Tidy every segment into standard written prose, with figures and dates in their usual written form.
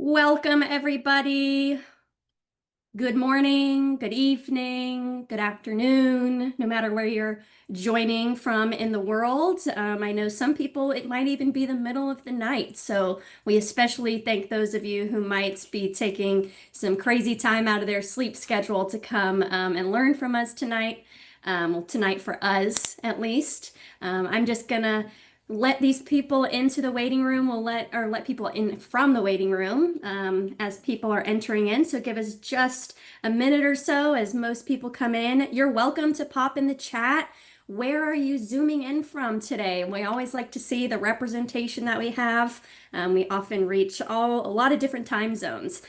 Welcome, everybody. Good morning, good evening, good afternoon, no matter where you're joining from in the world. I know some people, it might even be the middle of the night. So we especially thank those of you who might be taking some crazy time out of their sleep schedule to come and learn from us tonight. Well, tonight for us, at least. I'm just gonna let these people into the waiting room. We'll let people in from the waiting room as people are entering in. So give us just a minute or so as most people come in. You're welcome to pop in the chat. Where are you zooming in from today? We always like to see the representation that we have. We often reach a lot of different time zones.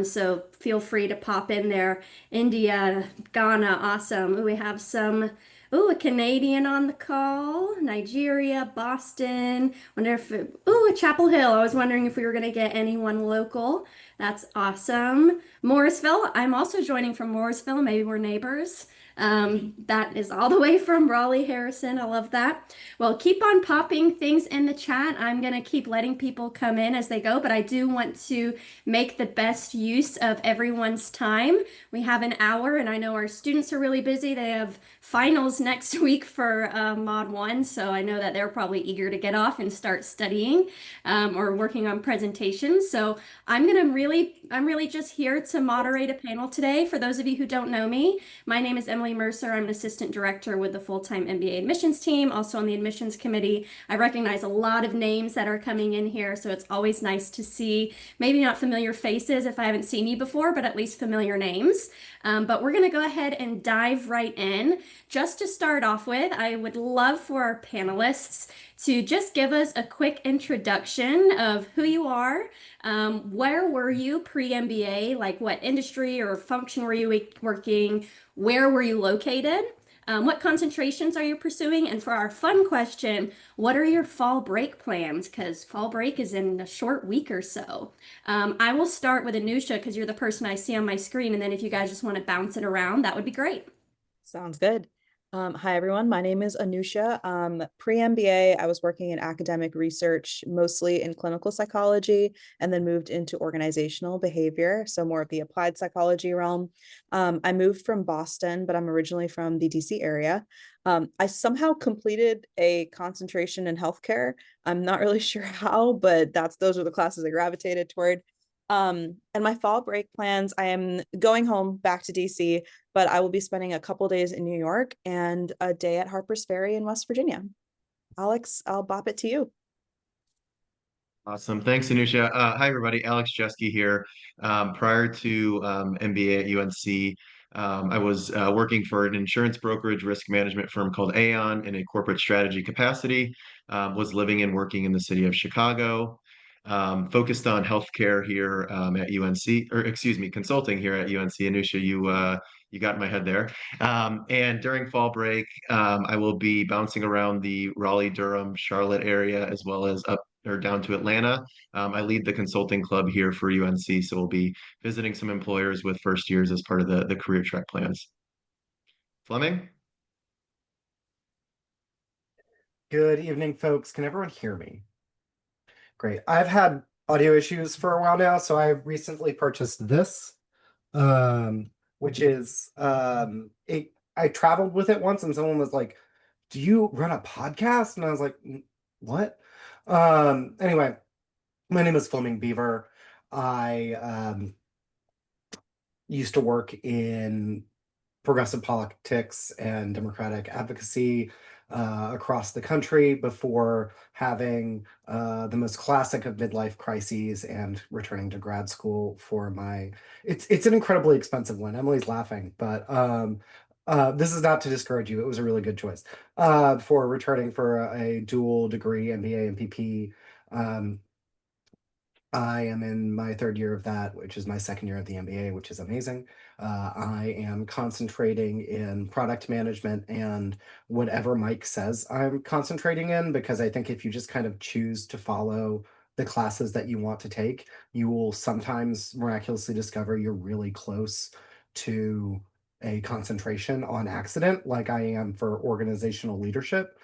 So feel free to pop in there. India, Ghana, awesome. Ooh, we have some. Ooh, a Canadian on the call. Nigeria, Boston. Wonder if, ooh, Chapel Hill. I was wondering if we were going to get anyone local. That's awesome. Morrisville. I'm also joining from Morrisville. Maybe we're neighbors. That is all the way from Raleigh, Harrison. I love that. Well, keep on popping things in the chat. I'm going to keep letting people come in as they go, but I do want to make the best use of everyone's time. We have an hour, and I know our students are really busy. They have finals next week for Mod 1, so I know that they're probably eager to get off and start studying or working on presentations. So I'm really just here to moderate a panel today. For those of you who don't know me, my name is Emily Mercer. I'm an assistant director with the Full-Time MBA admissions team, also on the admissions committee. I recognize a lot of names that are coming in here, so it's always nice to see maybe not familiar faces if I haven't seen you before, but at least familiar names. But we're going to go ahead and dive right in. Just to start off with, I would love for our panelists to just give us a quick introduction of who you are. Where were you pre-MBA? Like what industry or function were you working? Where were you located? What concentrations are you pursuing? And for our fun question, what are your fall break plans? Because fall break is in a short week or so. I will start with Anusha because you're the person I see on my screen. And then if you guys just want to bounce it around, that would be great. Sounds good. Hi, everyone. My name is Anusha. Pre-MBA, I was working in academic research, mostly in clinical psychology, and then moved into organizational behavior, so more of the applied psychology realm. I moved from Boston, but I'm originally from the DC area. I somehow completed a concentration in healthcare. I'm not really sure how, but those are the classes I gravitated toward. And my fall break plans, I am going home back to DC, but I will be spending a couple days in New York and a day at Harper's Ferry in West Virginia. Alex, I'll bop it to you. Awesome. Thanks, Anusha. Hi, everybody. Alex Jeske here. Prior to MBA at UNC, I was working for an insurance brokerage risk management firm called Aon in a corporate strategy capacity. Was living and working in the city of Chicago. Focused on healthcare here at UNC, or excuse me, consulting here at UNC. Anusha, you got in my head there. And during fall break, I will be bouncing around the Raleigh, Durham, Charlotte area, as well as up or down to Atlanta. I lead the consulting club here for UNC, so we'll be visiting some employers with first years as part of the career track plans. Fleming? Good evening, folks. Can everyone hear me? Great. I've had audio issues for a while now, so I recently purchased this, which is I traveled with it once, and someone was like, "Do you run a podcast?" And I was like, "What?" Anyway, my name is Fleming Beaver. I used to work in progressive politics and democratic advocacy across the country before having the most classic of midlife crises and returning to grad school for my it's an incredibly expensive one. Emily's laughing, but this is not to discourage you. It was a really good choice for returning for a dual degree MBA and PP. I am in my third year of that, which is my second year of the MBA, which is amazing. I am concentrating in product management and whatever Mike says I'm concentrating in, because I think if you just kind of choose to follow the classes that you want to take, you will sometimes miraculously discover you're really close to a concentration on accident, like I am for organizational leadership,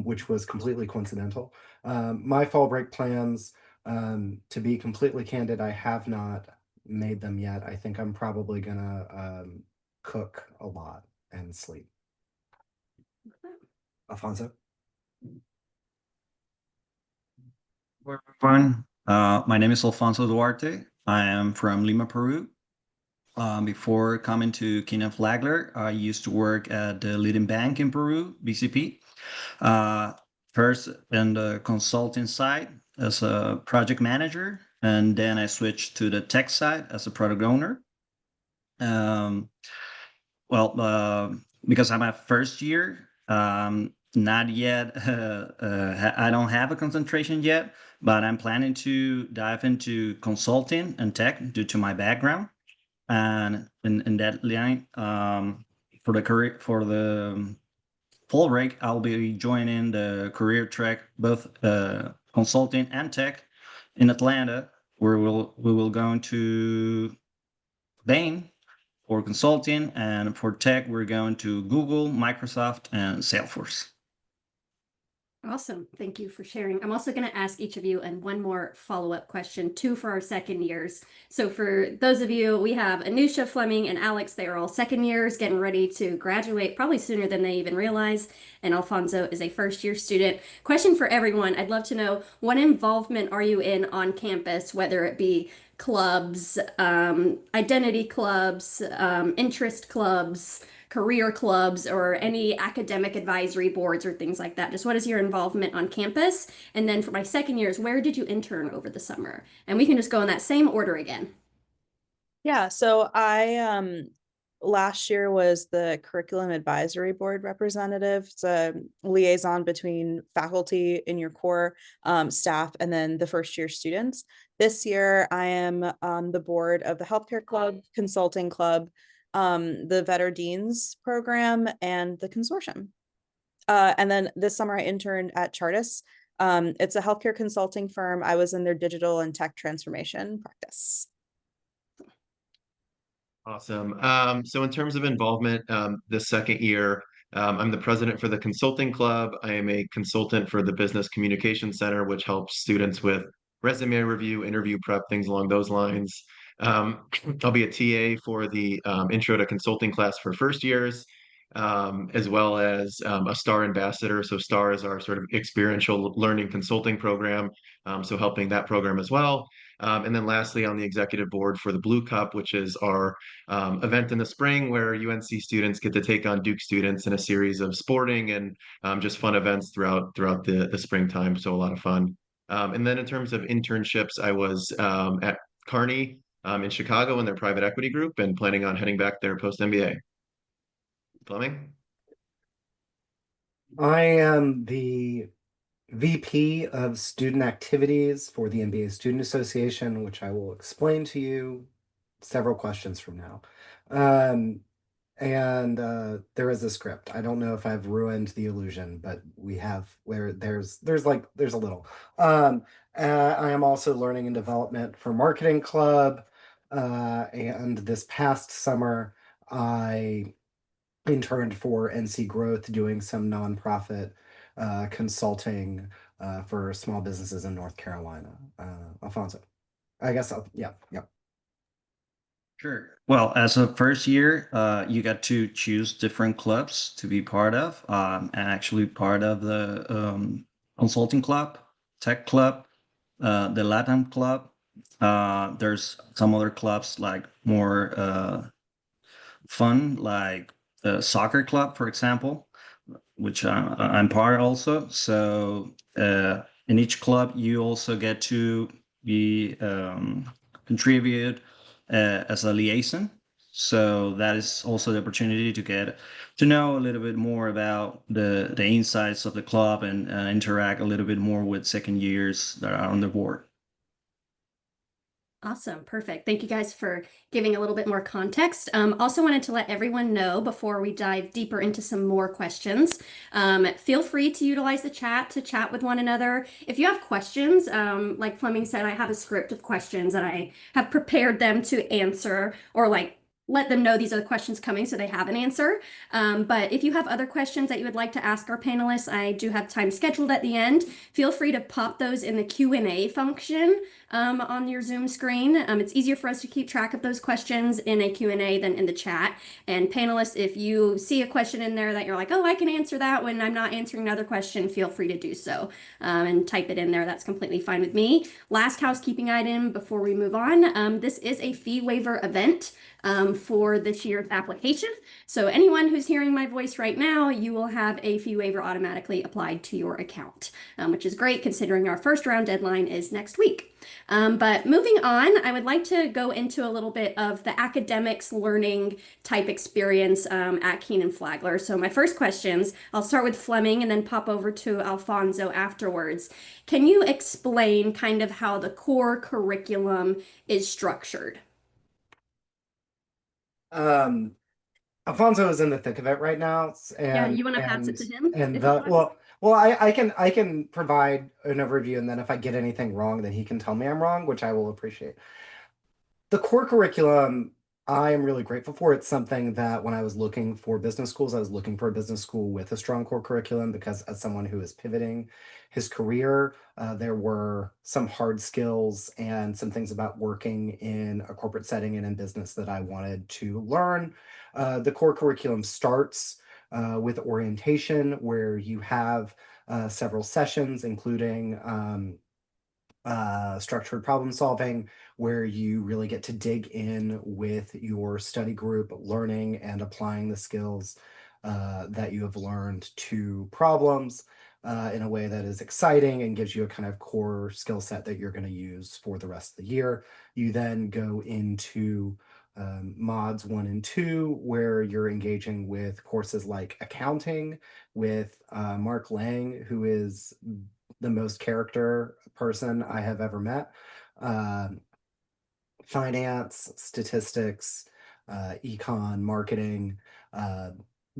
which was completely coincidental. My fall break plans To be completely candid, I have not made them yet. I think I'm probably gonna cook a lot and sleep. Alfonso? Hello, everyone. My name is Alfonso Duarte. I am from Lima, Peru. Before coming to Kenan-Flagler, I used to work at the leading bank in Peru, BCP. First in the consulting side as a project manager, and then I switched to the tech side as a product owner. Um, because I'm at first year, not yet, I don't have a concentration yet, but I'm planning to dive into consulting and tech due to my background. And in that line, for the career, for the fall break, I'll be joining the career track, both consulting and tech in Atlanta, where we will go into Bain for consulting, and for tech, we're going to Google, Microsoft, and Salesforce. Awesome. Thank you for sharing. I'm also going to ask each of you and one more follow-up question, two for our second years. So for those of you, we have Anusha, Fleming, and Alex. They are all second years getting ready to graduate probably sooner than they even realize. And Alfonso is a first-year student. Question for everyone. I'd love to know, what involvement are you in on campus, whether it be clubs, identity clubs, interest clubs, career clubs, or any academic advisory boards or things like that? Just what is your involvement on campus? And then for my second years, where did you intern over the summer? And we can just go in that same order again. Yeah, so I last year was the curriculum advisory board representative. It's a liaison between faculty in your core staff and then the first year students. This year I am on the board of the healthcare club, consulting club, the Vetter Deans program, and the consortium. And then this summer I interned at Chartis. It's a healthcare consulting firm. I was in their digital and tech transformation practice. Awesome. So in terms of involvement, this second year, I'm the president for the consulting club. I am a consultant for the Business Communication Center, which helps students with resume review, interview prep, things along those lines. I'll be a TA for the Intro to Consulting class for first years, as well as a STAR ambassador. So STAR is our sort of experiential learning consulting program, so helping that program as well. And then lastly, on the executive board for the Blue Cup, which is our event in the spring where UNC students get to take on Duke students in a series of sporting and just fun events throughout the springtime. So a lot of fun. And then in terms of internships, I was at Carney in Chicago in their private equity group and planning on heading back there post MBA. Fleming? I am the VP of Student Activities for the MBA Student Association, which I will explain to you several questions from now. And there is a script. I don't know if I've ruined the illusion, but we have where there's a little. I am also learning and development for Marketing Club. And this past summer, I interned for NC Growth doing some nonprofit consulting for small businesses in North Carolina. Alfonso, I guess yeah. Sure. Well, as a first year, you got to choose different clubs to be part of. And actually part of the consulting club, tech club, the Latin club. There's some other clubs like more fun, like the soccer club, for example, which I'm part also. So in each club, you also get to be contribute as a liaison. So that is also the opportunity to get to know a little bit more about the insights of the club and interact a little bit more with second years that are on the board. Awesome. Perfect. Thank you guys for giving a little bit more context. Also wanted to let everyone know before we dive deeper into some more questions, feel free to utilize the chat to chat with one another. If you have questions, like Fleming said, I have a script of questions and I have prepared them to answer, or like let them know these are the questions coming so they have an answer. But if you have other questions that you would like to ask our panelists, I do have time scheduled at the end. Feel free to pop those in the Q&A function on your Zoom screen. It's easier for us to keep track of those questions in a Q&A than in the chat. And panelists, if you see a question in there that you're like, oh, I can answer that when I'm not answering another question, feel free to do so and type it in there. That's completely fine with me. Last housekeeping item before we move on. This is a fee waiver event for this year's application. So anyone who's hearing my voice right now, you will have a fee waiver automatically applied to your account, which is great considering our first round deadline is next week. But moving on, I would like to go into a little bit of the academics learning type experience at Kenan-Flagler. So my first questions, I'll start with Fleming and then pop over to Alfonso afterwards. Can you explain kind of how the core curriculum is structured? Alfonso is in the thick of it right now, Yeah, and you want to pass it to him and if you the want? well, I can provide an overview, and then if I get anything wrong, then he can tell me I'm wrong, which I will appreciate. The core curriculum, I am really grateful for. It's something that when I was looking for business schools, I was looking for a business school with a strong core curriculum because as someone who is pivoting his career, there were some hard skills and some things about working in a corporate setting and in business that I wanted to learn. The core curriculum starts with orientation, where you have several sessions, including structured problem solving, where you really get to dig in with your study group, learning and applying the skills that you have learned to problems in a way that is exciting and gives you a kind of core skill set that you're going to use for the rest of the year. You then go into mods 1 and 2, where you're engaging with courses like accounting with Mark Lang, who is the most character person I have ever met. Finance, statistics, econ, marketing,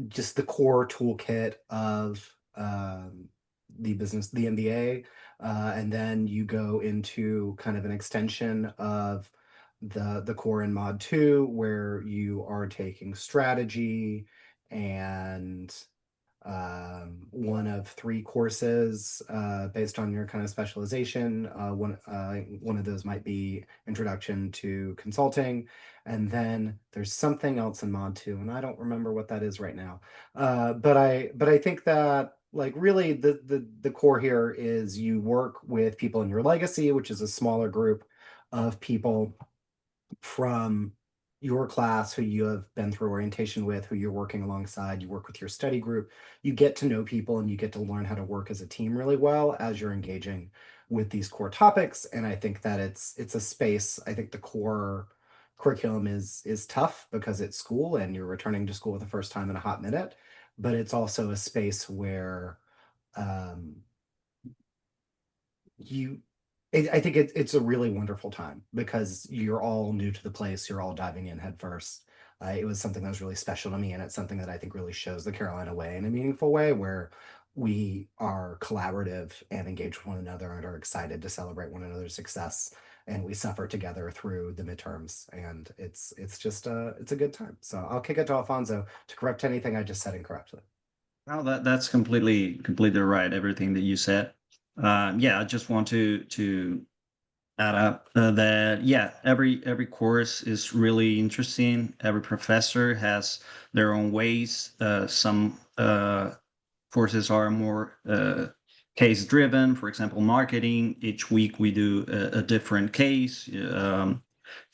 just the core toolkit of the MBA. And then you go into kind of an extension of the core in mod 2, where you are taking strategy and one of 3 courses based on your kind of specialization. One of those might be introduction to consulting, and then there's something else in mod 2, and I don't remember what that is right now. But I think that like really the core here is you work with people in your legacy, which is a smaller group of people from your class who you have been through orientation with, who you're working alongside. You work with your study group, you get to know people, and you get to learn how to work as a team really well as you're engaging with these core topics. And I think that it's a space. I think the core curriculum is tough because it's school and you're returning to school the first time in a hot minute, but it's also a space where I think it's a really wonderful time because you're all new to the place. You're all diving in head first. It was something that was really special to me, and it's something that I think really shows the Carolina way in a meaningful way, where we are collaborative and engage with one another and are excited to celebrate one another's success, and we suffer together through the midterms. And it's just it's a good time. So I'll kick it to Alfonso to correct anything I just said incorrectly. Well, that's completely right. Everything that you said. Yeah, I just want to add up that yeah, every course is really interesting. Every professor has their own ways. Some courses are more case driven. For example, marketing. Each week we do a different case.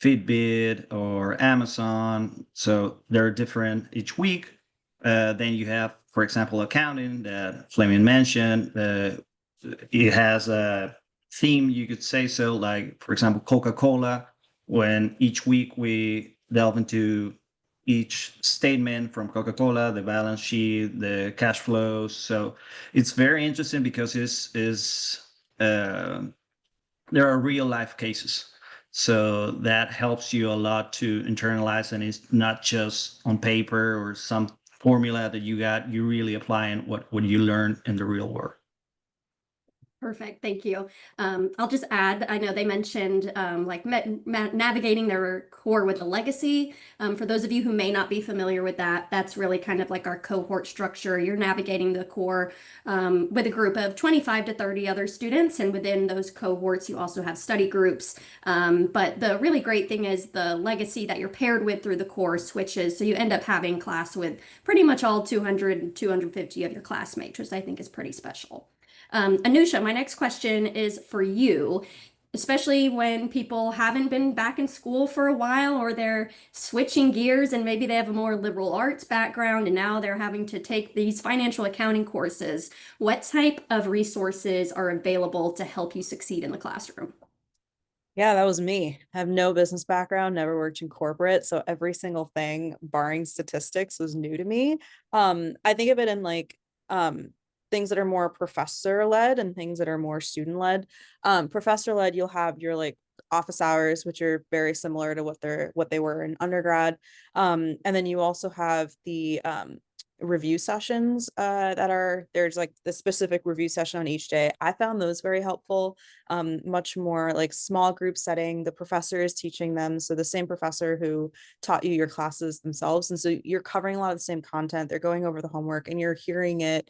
Fitbit or Amazon. So they're different each week. Then you have, for example, accounting that Fleming mentioned. It has a theme, you could say so, like, for example, Coca-Cola, when each week we delve into each statement from Coca-Cola, the balance sheet, the cash flows. So it's very interesting because there are real life cases. So that helps you a lot to internalize, and it's not just on paper or some formula that you got, you really applying what you learn in the real world. Perfect. Thank you. I'll just add, I know they mentioned like navigating their core with the legacy. For those of you who may not be familiar with that, that's really kind of like our cohort structure. You're navigating the core with a group of 25 to 30 other students. And within those cohorts, you also have study groups. But the really great thing is the legacy that you're paired with through the core switches. So you end up having class with pretty much all 200, 250 of your classmates, which I think is pretty special. Anusha, my next question is for you, especially when people haven't been back in school for a while or they're switching gears and maybe they have a more liberal arts background and now they're having to take these financial accounting courses. What type of resources are available to help you succeed in the classroom? Yeah, that was me. I have no business background, never worked in corporate, so every single thing, barring statistics, was new to me. I think of it in like things that are more professor led and things that are more student led. Professor led, you'll have your like office hours, which are very similar to what they were in undergrad. And then you also have the review sessions there's like the specific review session on each day. I found those very helpful. Much more like small group setting. The professor is teaching them, so the same professor who taught you your classes themselves, and so you're covering a lot of the same content. They're going over the homework and you're hearing it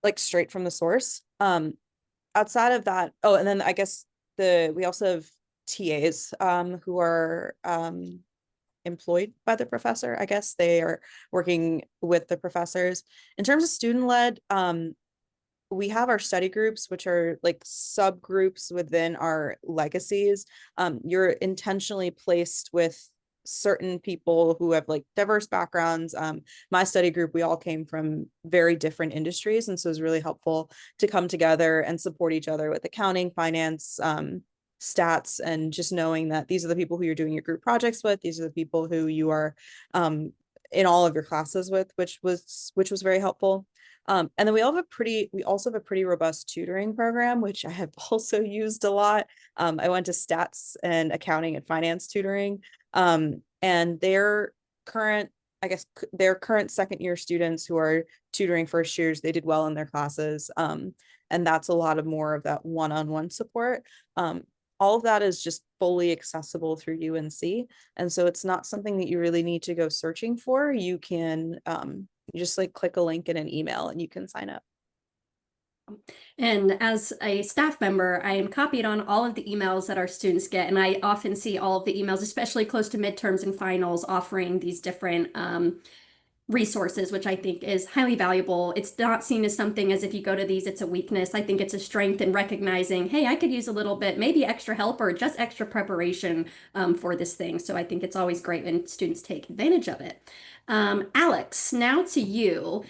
like straight from the source. Outside of that, oh, and then I guess we also have TAs who are employed by the professor. I guess they are working with the professors. In terms of student led, we have our study groups, which are like subgroups within our legacies. You're intentionally placed with certain people who have like diverse backgrounds. My study group, we all came from very different industries, and so it's really helpful to come together and support each other with accounting, finance, stats, and just knowing that these are the people who you're doing your group projects with. These are the people who you are in all of your classes with, which was very helpful. And then we also have a pretty robust tutoring program, which I have also used a lot. I went to stats and accounting and finance tutoring, and their current second year students who are tutoring first years, they did well in their classes. And that's a lot of more of that one-on-one support. All of that is just fully accessible through UNC. And so it's not something that you really need to go searching for. You can you just like click a link in an email and you can sign up. And as a staff member, I am copied on all of the emails that our students get. And I often see all of the emails, especially close to midterms and finals, offering these different resources, which I think is highly valuable. It's not seen as something as if you go to these, it's a weakness. I think it's a strength in recognizing, hey, I could use a little bit, maybe extra help or just extra preparation for this thing. So I think it's always great when students take advantage of it. Alex, now to you.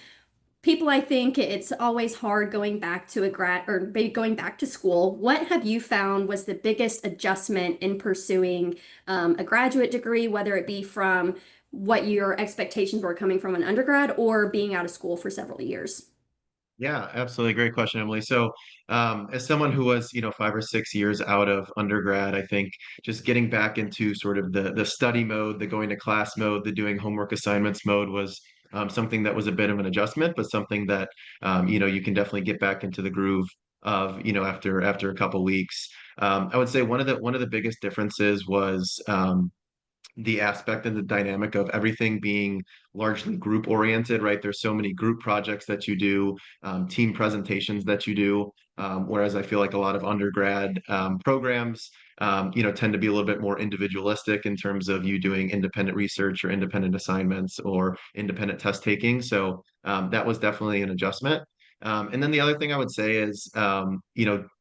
People, I think it's always hard going back to a grad or going back to school. What have you found was the biggest adjustment in pursuing a graduate degree, whether it be from what your expectations were coming from an undergrad or being out of school for several years? Yeah, absolutely. Great question, Emily. So, as someone who was, 5 or 6 years out of undergrad, I think just getting back into sort of the study mode, the going to class mode, the doing homework assignments mode was something that was a bit of an adjustment, but something that you can definitely get back into the groove of, after a couple weeks. I would say one of the biggest differences was the aspect and the dynamic of everything being largely group oriented, right? There's so many group projects that you do, team presentations that you do, whereas I feel like a lot of undergrad programs, tend to be a little bit more individualistic in terms of you doing independent research or independent assignments or independent test taking. So that was definitely an adjustment. And then the other thing I would say is,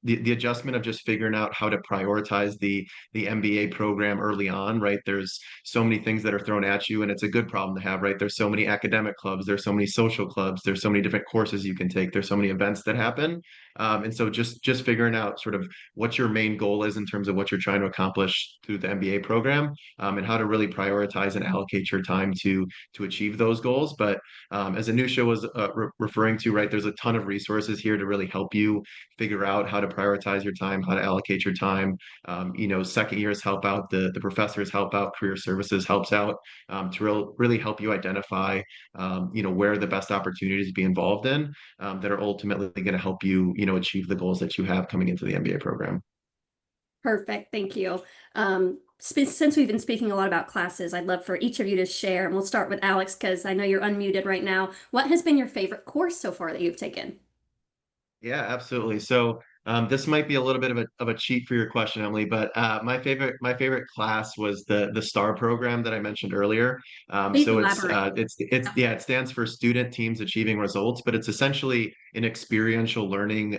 the adjustment of just figuring out how to prioritize the MBA program early on, right? There's so many things that are thrown at you, and it's a good problem to have, right? There's so many academic clubs, there's so many social clubs, there's so many different courses you can take, there's so many events that happen. And so just figuring out sort of what your main goal is in terms of what you're trying to accomplish through the MBA program, and how to really prioritize and allocate your time to achieve those goals. But as Anusha was referring to, right, there's a ton of resources here to really help you figure out how to prioritize your time, how to allocate your time. Second years help out, the professors help out, career services helps out, to really help you identify, where the best opportunities to be involved in, that are ultimately going to help you, achieve the goals that you have coming into the MBA program. Perfect. Thank you. Since we've been speaking a lot about classes, I'd love for each of you to share, and we'll start with Alex because I know you're unmuted right now. What has been your favorite course so far that you've taken? Yeah, absolutely. So this might be a little bit of a cheat for your question, Emily, but my favorite class was the STAR program that I mentioned earlier. Please So elaborate. it stands for Student Teams Achieving Results, but it's essentially an experiential learning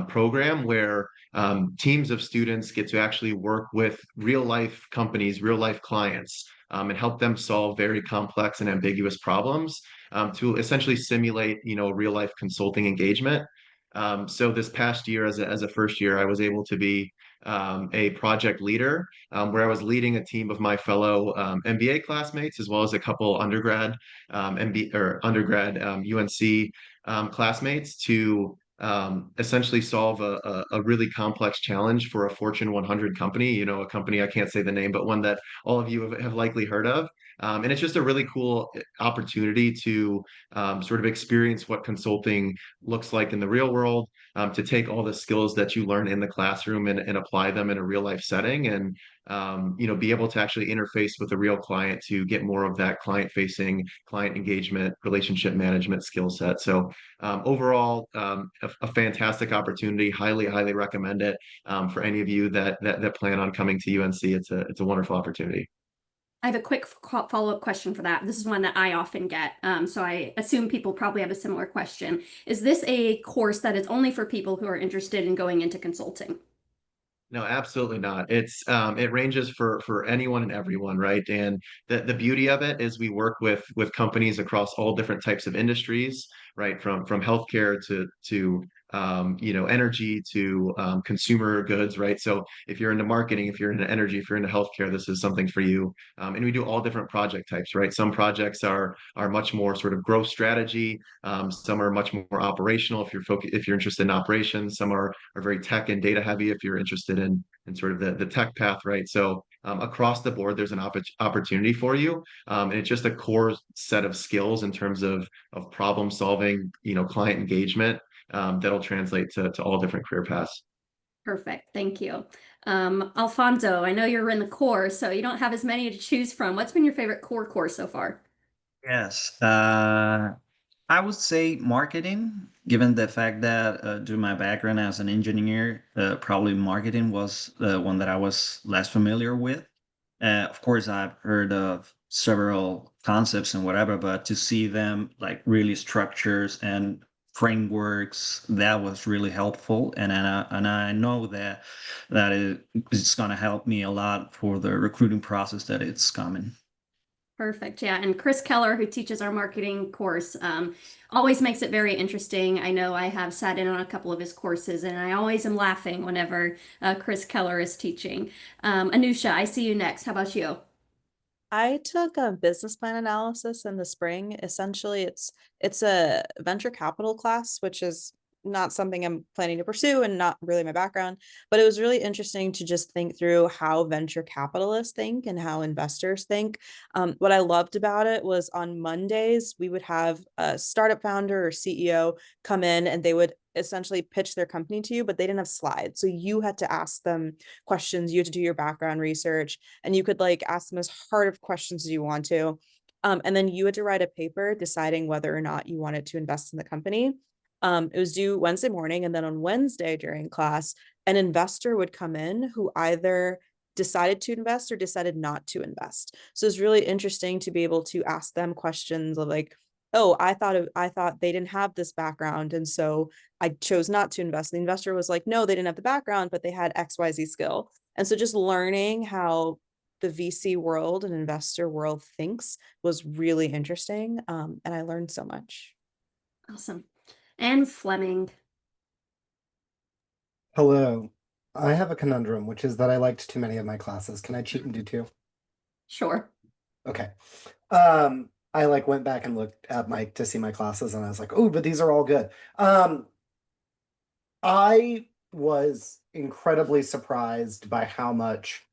program where teams of students get to actually work with real life companies, real life clients, and help them solve very complex and ambiguous problems, to essentially simulate, real life consulting engagement. So this past year, as a first year, I was able to be a project leader, where I was leading a team of my fellow MBA classmates, as well as a couple undergrad undergrad UNC classmates, to essentially solve a really complex challenge for a Fortune 100 company, a company I can't say the name, but one that all of you have likely heard of. And it's just a really cool opportunity to sort of experience what consulting looks like in the real world, to take all the skills that you learn in the classroom and apply them in a real life setting, and be able to actually interface with a real client to get more of that client facing, client engagement, relationship management skill set. So overall, a fantastic opportunity. Highly recommend it, for any of you that plan on coming to UNC. It's a wonderful opportunity. I have a quick follow-up question for that. This is one that I often get. So I assume people probably have a similar question. Is this a course that is only for people who are interested in going into consulting? No, absolutely not. It ranges for anyone and everyone, right? And the beauty of it is we work with companies across all different types of industries, right? From healthcare to energy to consumer goods, right? So if you're into marketing, if you're into energy, if you're into healthcare, this is something for you. And we do all different project types, right? Some projects are much more sort of growth strategy. Some are much more operational if you're interested in operations. Some are very tech and data heavy if you're interested in sort of the tech path, right? So across the board, there's an opportunity for you, and it's just a core set of skills in terms of problem solving, client engagement, that'll translate to all different career paths. Perfect. Thank you. Alfonso, I know you're in the core, so you don't have as many to choose from. What's been your favorite core course so far? Yes. I would say marketing, given the fact that due to my background as an engineer, probably marketing was the one that I was less familiar with. Of course, I've heard of several concepts and whatever, but to see them like really structures and frameworks, that was really helpful. And I know that it's going to help me a lot for the recruiting process that it's coming. Perfect. Yeah. And Chris Keller, who teaches our marketing course, always makes it very interesting. I know I have sat in on a couple of his courses, and I always am laughing whenever Chris Keller is teaching. Anusha, I see you next. How about you? I took a business plan analysis in the spring. Essentially, it's a venture capital class, which is not something I'm planning to pursue and not really my background, but it was really interesting to just think through how venture capitalists think and how investors think. What I loved about it was on Mondays, we would have a startup founder or CEO come in and they would essentially pitch their company to you, but they didn't have slides. So you had to ask them questions, you had to do your background research, and you could like ask them as hard of questions as you want to. And then you had to write a paper deciding whether or not you wanted to invest in the company. It was due Wednesday morning, and then on Wednesday during class, an investor would come in who either decided to invest or decided not to invest. So it's really interesting to be able to ask them questions of like, oh, I thought they didn't have this background, and so I chose not to invest. The investor was like, no, they didn't have the background, but they had XYZ skill. And so just learning how the VC world and investor world thinks was really interesting. And I learned so much. Awesome. And Fleming. Hello. I have a conundrum, which is that I liked too many of my classes. Can I cheat and do two? Sure. Okay. I like went back and looked at to see my classes, and I was like, oh, but these are all good. I was incredibly surprised by how much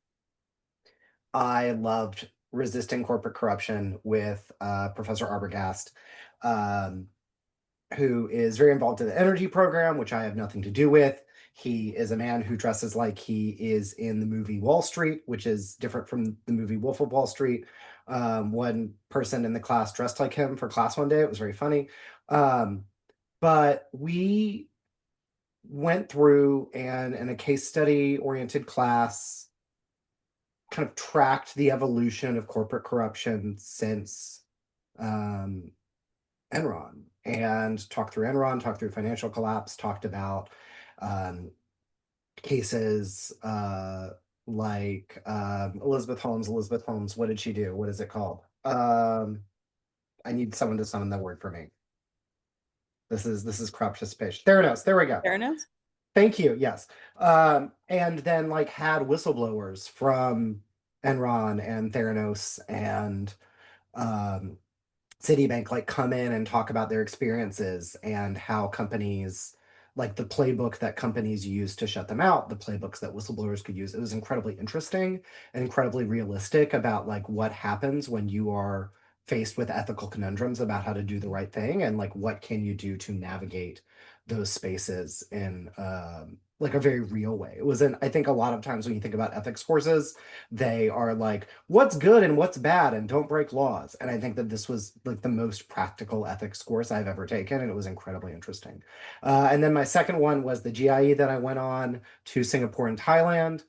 I loved resisting corporate corruption with Professor Arbogast, um, who is very involved in the energy program, which I have nothing to do with. He is a man who dresses like he is in the movie Wall Street, which is different from the movie Wolf of Wall Street. One person in the class dressed like him for class one day. It was very funny. But we went through and in a case study oriented class kind of tracked the evolution of corporate corruption since um, Enron and talked through Enron, talked through financial collapse, talked about um, cases like Elizabeth Holmes. Elizabeth Holmes, what did she do? What is it called? I need someone to summon the word for me. This is crowd participation. Theranos. There we go. Fairness? Thank you. Yes. And then like had whistleblowers from Enron and Theranos and um, Citibank like come in and talk about their experiences and how companies like the playbook that companies use to shut them out, the playbooks that whistleblowers could use. It was incredibly interesting and incredibly realistic about like what happens when you are faced with ethical conundrums about how to do the right thing and like what can you do to navigate those spaces in like a very real way. It was in I think a lot of times when you think about ethics courses, they are like what's good and what's bad and don't break laws. And I think that this was like the most practical ethics course I've ever taken, and it was incredibly interesting. And then my second one was the GIE that I went on to Singapore and Thailand,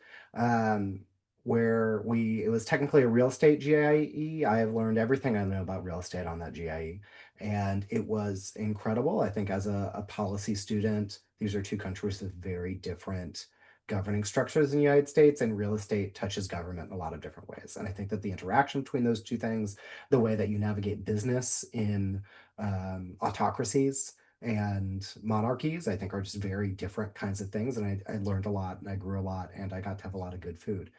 where it was technically a real estate GIE. I have learned everything I know about real estate on that GIE, and it was incredible. I think as a policy student, these are two countries with very different governing structures in the United States, and real estate touches government in a lot of different ways. And I think that the interaction between those two things, the way that you navigate business in autocracies and monarchies, I think are just very different kinds of things. And I learned a lot and I grew a lot and I got to have a lot of good food.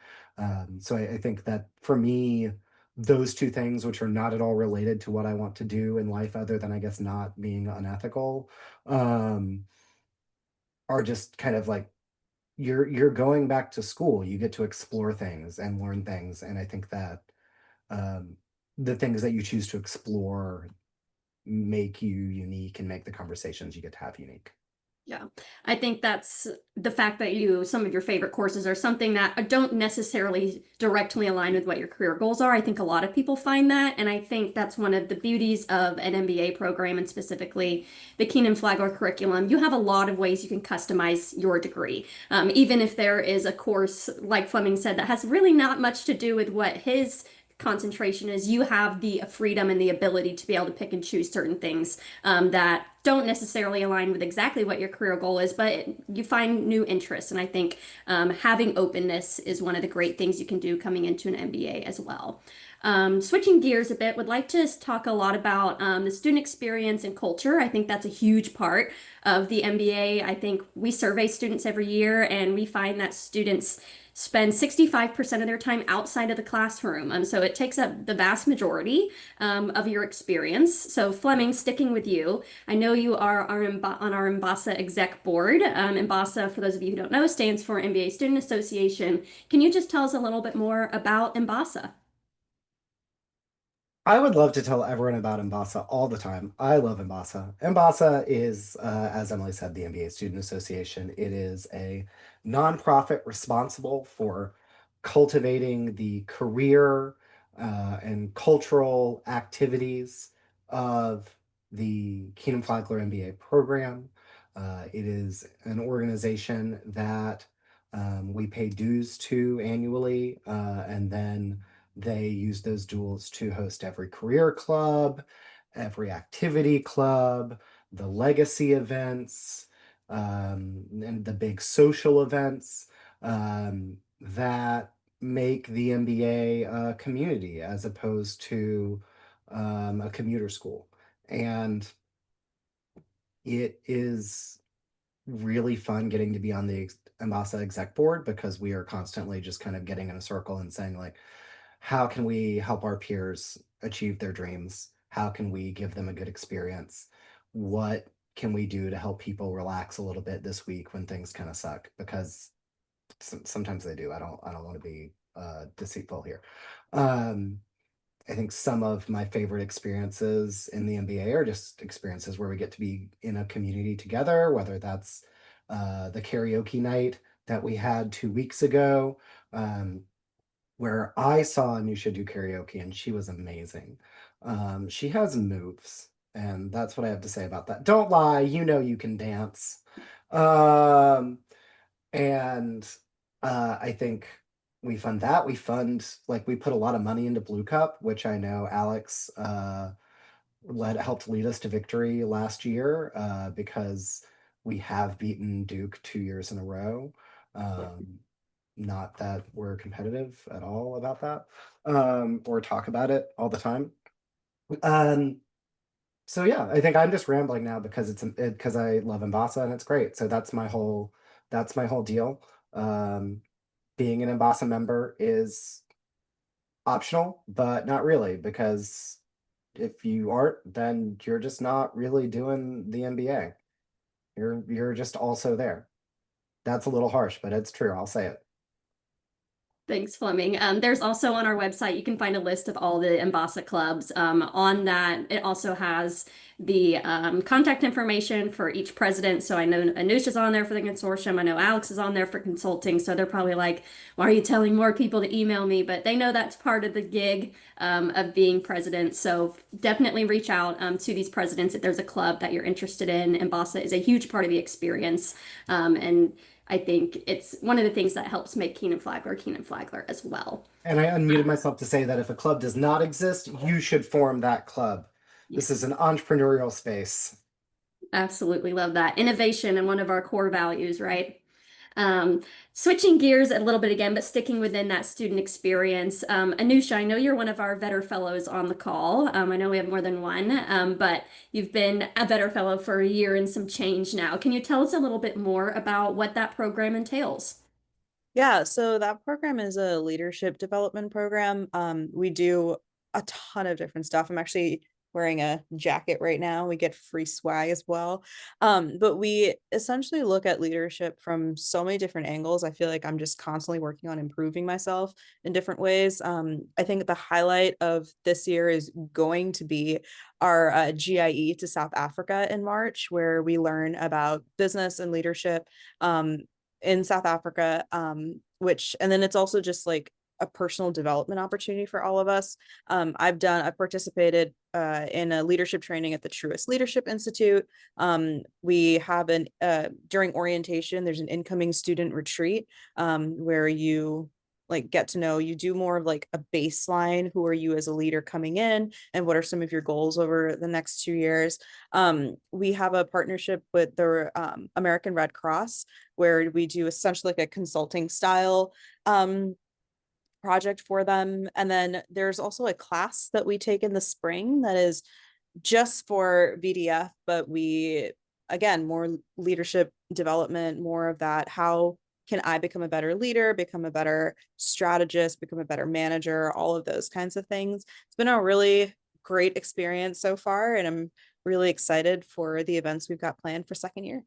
So I think that for me, those two things, which are not at all related to what I want to do in life, other than I guess not being unethical, are just kind of like you're going back to school. You get to explore things and learn things. And I think that um, the things that you choose to explore make you unique and make the conversations you get to have unique. Yeah, I think that's the fact that some of your favorite courses are something that don't necessarily directly align with what your career goals are. I think a lot of people find that. And I think that's one of the beauties of an MBA program and specifically the Kenan-Flagler curriculum. You have a lot of ways you can customize your degree. Even if there is a course, like Fleming said, that has really not much to do with what his concentration is, you have the freedom and the ability to be able to pick and choose certain things that don't necessarily align with exactly what your career goal is, but you find new interests. And I think having openness is one of the great things you can do coming into an MBA as well. Switching gears a bit, would like to talk a lot about the student experience and culture. I think that's a huge part of the MBA. I think we survey students every year, and we find that students spend 65% of their time outside of the classroom. So it takes up the vast majority of your experience. So Fleming, sticking with you, I know you are on our MBASA exec board. MBASA, for those of you who don't know, stands for MBA Student Association. Can you just tell us a little bit more about MBASA? I would love to tell everyone about Mbasa all the time. I love Mbasa. Mbasa is, as Emily said, the MBA Student Association. It is a nonprofit responsible for cultivating the career and cultural activities of the Kenan-Flagler MBA program. It is an organization that we pay dues to annually, and then they use those duels to host every career club, every activity club, the legacy events, and the big social events that make the MBA a community as opposed to a commuter school. And it is really fun getting to be on the Ambassa exec board because we are constantly just kind of getting in a circle and saying like, how can we help our peers achieve their dreams? How can we give them a good experience? What can we do to help people relax a little bit this week when things kind of suck? Because sometimes they do. I don't want to be deceitful here. I think some of my favorite experiences in the MBA are just experiences where we get to be in a community together, whether that's the karaoke night that we had 2 weeks ago, where I saw Anusha do karaoke and she was amazing. She has moves, and that's what I have to say about that. Don't lie, you know you can dance. Um, and I think we fund that. We fund, like, we put a lot of money into Blue Cup, which I know Alex helped lead us to victory last year, because we have beaten Duke 2 years in a row. Not that we're competitive at all about that, or talk about it all the time. So yeah, I think I'm just rambling now because because I love Embasa and it's great. So that's my whole deal. Being an Embasa member is optional, but not really, because if you aren't, then you're just not really doing the MBA. You're just also there. That's a little harsh, but it's true. I'll say it. Thanks, Fleming. There's also on our website, you can find a list of all the Embasa clubs. On that, it also has the contact information for each president. So I know Anusha's on there for the consortium. I know Alex is on there for consulting. So they're probably like, why are you telling more people to email me? But they know that's part of the gig of being president. So definitely reach out to these presidents if there's a club that you're interested in. Embasa is a huge part of the experience. And I think it's one of the things that helps make Kenan-Flagler as well. And I unmuted myself to say that if a club does not exist, you should form that club. This is an entrepreneurial space. Absolutely love that. Innovation and one of our core values, right? Um, Switching gears a little bit again, but sticking within that student experience. Anusha, I know you're one of our Vetter Fellows on the call. I know we have more than one, but you've been a Vetter Fellow for a year and some change now. Can you tell us a little bit more about what that program entails? Yeah, so that program is a leadership development program. We do a ton of different stuff. I'm actually wearing a jacket right now. We get free swag as well. But we essentially look at leadership from so many different angles. I feel like I'm just constantly working on improving myself in different ways. I think the highlight of this year is going to be our GIE to South Africa in March, where we learn about business and leadership. In South Africa, and then it's also just like a personal development opportunity for all of us. I've participated in a leadership training at the Truist Leadership Institute. We have during orientation, there's an incoming student retreat where you get to know, you do more of like a baseline. Who are you as a leader coming in, and what are some of your goals over the next 2 years? We have a partnership with the American Red Cross, where we do essentially like a consulting style project for them. And then there's also a class that we take in the spring that is just for VDF, but again, more leadership development, more of that. How can I become a better leader, become a better strategist, become a better manager, all of those kinds of things. It's been a really great experience so far, and I'm really excited for the events we've got planned for second year.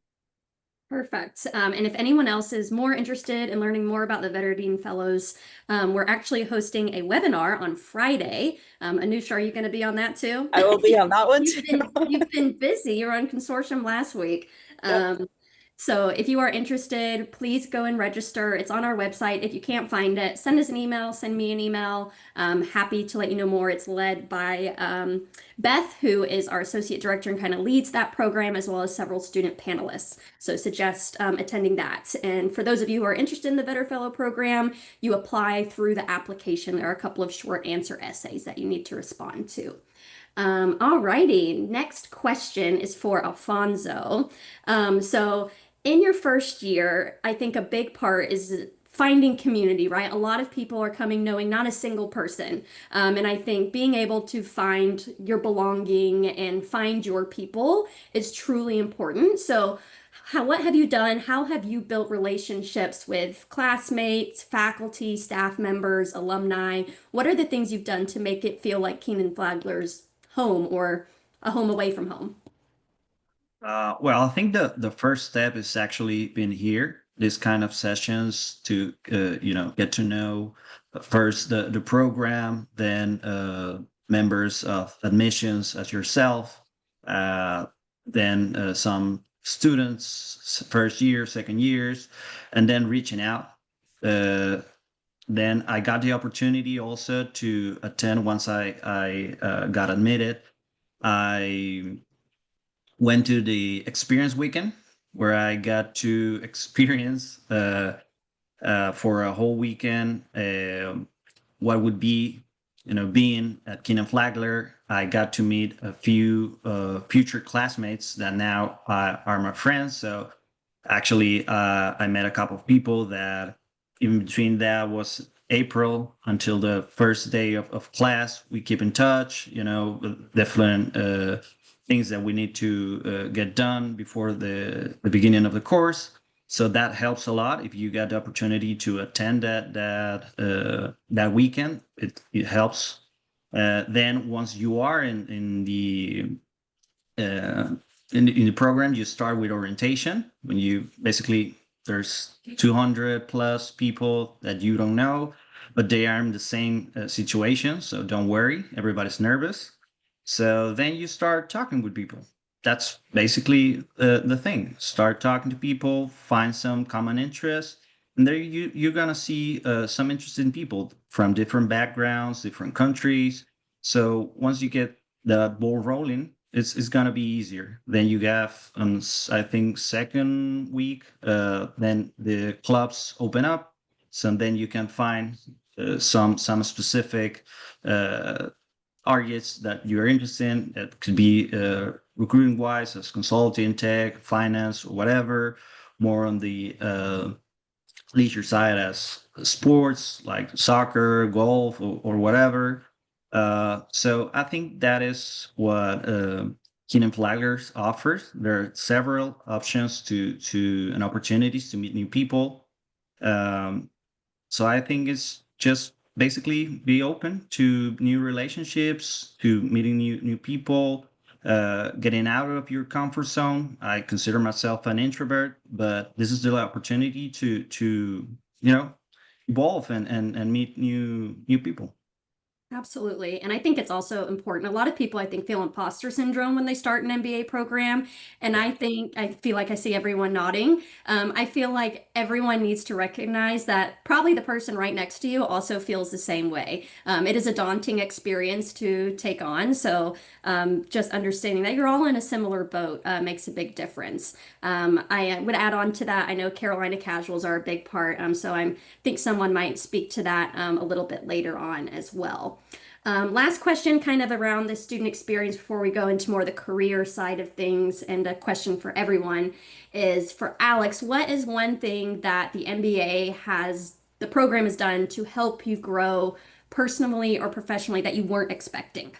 Perfect. And if anyone else is more interested in learning more about the Vetter Dean Fellows, we're actually hosting a webinar on Friday. Anusha, are you going to be on that too? I will be on that one too. You've been busy. You were on consortium last week. Yep. So if you are interested, please go and register. It's on our website. If you can't find it, send us an email, send me an email. Happy to let you know more. It's led by Beth, who is our associate director and kind of leads that program, as well as several student panelists. So suggest attending that. And for those of you who are interested in the Vetter Fellow program, you apply through the application. There are a couple of short answer essays that you need to respond to. All righty, next question is for Alfonso. So in your first year, I think a big part is finding community, right? A lot of people are coming knowing not a single person. And I think being able to find your belonging and find your people is truly important. So what have you done? How have you built relationships with classmates, faculty, staff members, alumni? What are the things you've done to make it feel like Kenan-Flagler's home or a home away from home? Well, I think the first step is actually being here, this kind of sessions to get to know first the program, then members of admissions as yourself, uh, then some students first year, second years, and then reaching out. Uh, then I got the opportunity also to attend once I got admitted. I went to the experience weekend where I got to experience for a whole weekend what would be being at Kenan-Flagler. I got to meet a few future classmates that now are my friends. So actually, I met a couple of people that in between that was April until the first day of class. We keep in touch, with different things that we need to get done before the beginning of the course. So that helps a lot if you get the opportunity to attend that weekend. It helps. Then once you are in the uh, in the program, you start with orientation when you basically there's 200 plus people that you don't know, but they are in the same situation. So don't worry, everybody's nervous. So then you start talking with people. That's basically the thing. Start talking to people, find some common interests, and there you're gonna see some interesting people from different backgrounds, different countries. So once you get the ball rolling, it's gonna be easier. Then you have I think second week, then the clubs open up, so then you can find some specific targets that you're interested in. It could be recruiting wise, as consulting, tech, finance, or whatever. More on the leisure side as sports like soccer, golf, or whatever. So I think that is what Kenan-Flagler offers. There are several options to and opportunities to meet new people. Um, so I think it's just basically be open to new relationships, to meeting new people, getting out of your comfort zone. I consider myself an introvert, but this is the opportunity to evolve and meet new people. Absolutely. And I think it's also important. A lot of people, I think, feel imposter syndrome when they start an MBA program. And I feel like I see everyone nodding. I feel like everyone needs to recognize that probably the person right next to you also feels the same way. It is a daunting experience to take on. So just understanding that you're all in a similar boat makes a big difference. I would add on to that. I know Carolina casuals are a big part. So I think someone might speak to that a little bit later on as well. Last question, kind of around the student experience before we go into more the career side of things, and a question for everyone is for Alex, what is one thing that the MBA the program has done to help you grow personally or professionally that you weren't expecting?